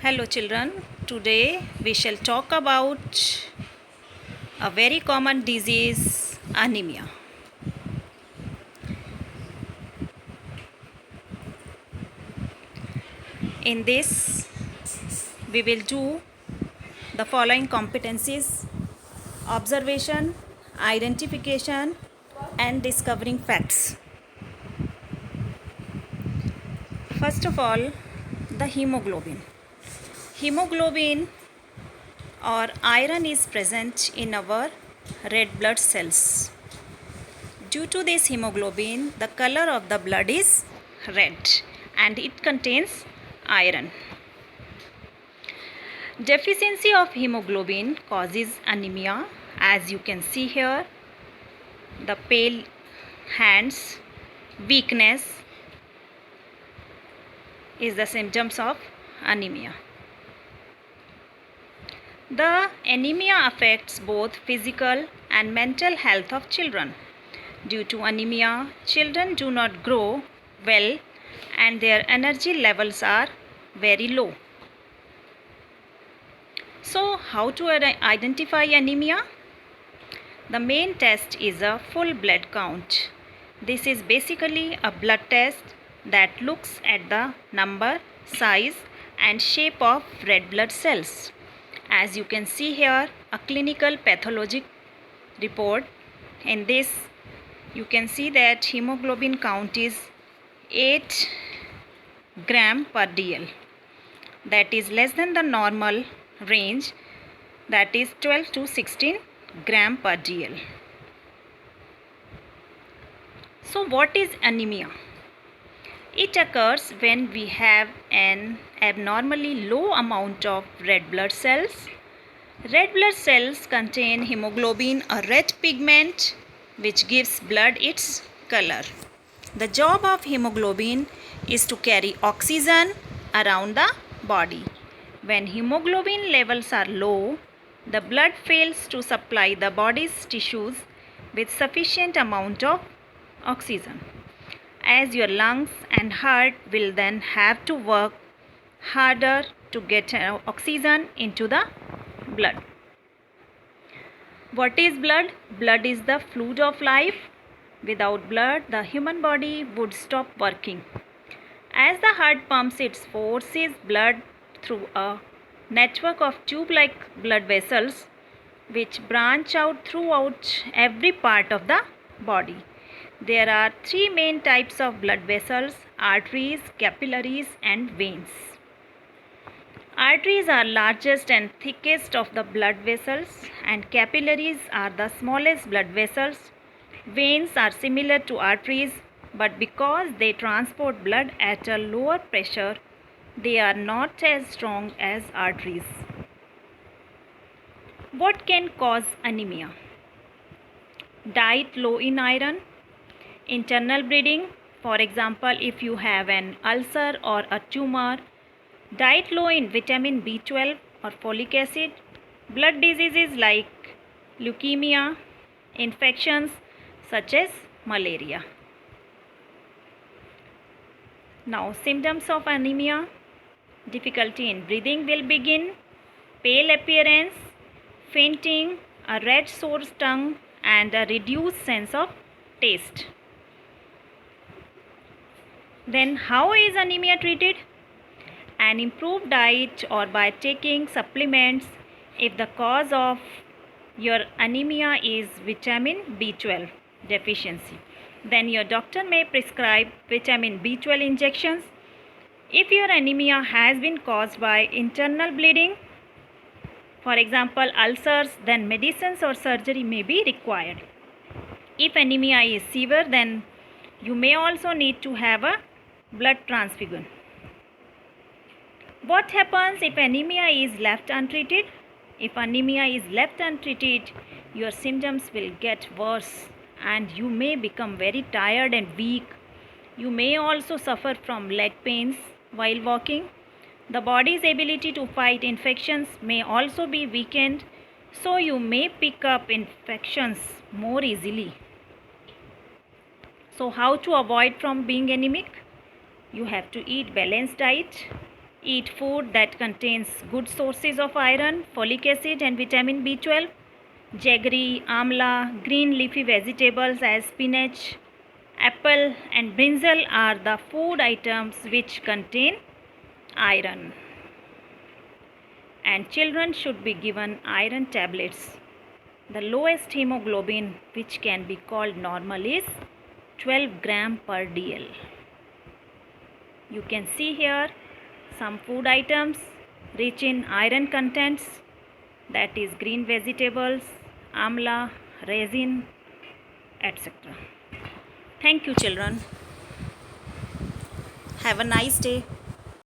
Hello children, today we shall talk about a very common disease, anemia. In this, we will do the following competencies: observation, identification and discovering facts. First of all, the hemoglobin. Hemoglobin or iron is present in our red blood cells. Due to this hemoglobin, the color of the blood is red and it contains iron. Deficiency of hemoglobin causes anemia. As you can see here, the pale hands, weakness is the symptoms of anemia. The anemia affects both physical and mental health of children. Due to anemia, children do not grow well and their energy levels are very low. So, how to identify anemia? The main test is a full blood count. This is basically a blood test that looks at the number, size and shape of red blood cells. As you can see here, a clinical pathologic report. In this, you can see that hemoglobin count is 8 gram per dl. That is less than the normal range, that is 12 to 16 gram per dl. So what is anemia? It occurs when we have an abnormally low amount of red blood cells. Red blood cells contain hemoglobin, a red pigment which gives blood its color. The job of hemoglobin is to carry oxygen around the body. When hemoglobin levels are low, the blood fails to supply the body's tissues with sufficient amount of oxygen. As your lungs and heart will then have to work harder to get oxygen into the blood. What is blood? Blood is the fluid of life. Without blood, the human body would stop working. As the heart pumps its forces blood through a network of tube-like blood vessels which branch out throughout every part of the body. There are three main types of blood vessels: arteries, capillaries and veins. Arteries are largest and thickest of the blood vessels and capillaries are the smallest blood vessels. Veins are similar to arteries, but because they transport blood at a lower pressure, they are not as strong as arteries. What can cause anemia? Diet low in iron, internal bleeding. For example, if you have an ulcer or a tumor, diet low in vitamin B12 or folic acid, blood diseases like leukemia, infections such as malaria. Now, symptoms of anemia: difficulty in breathing will begin, pale appearance, fainting, a red sore tongue and a reduced sense of taste. Then how is anemia treated? An improved diet or by taking supplements if the cause of your anemia is vitamin B12 deficiency. Then your doctor may prescribe vitamin B12 injections. If your anemia has been caused by internal bleeding, for example ulcers, then medicines or surgery may be required. If anemia is severe, then you may also need to have a blood transfusion. What happens if anemia is left untreated? If anemia is left untreated, your symptoms will get worse and you may become very tired and weak. You may also suffer from leg pains while walking. The body's ability to fight infections may also be weakened, so you may pick up infections more easily. So how to avoid from being anemic? You have to eat balanced diet, Eat food that contains good sources of iron, folic acid, and vitamin B12. Jaggery, amla, green leafy vegetables as spinach, apple, and brinjal are the food items which contain iron. And children should be given iron tablets. The lowest hemoglobin which can be called normal is 12 gram per dl. You can see here some food items rich in iron contents, that is green vegetables, amla, resin, etc. Thank you children. Have a nice day.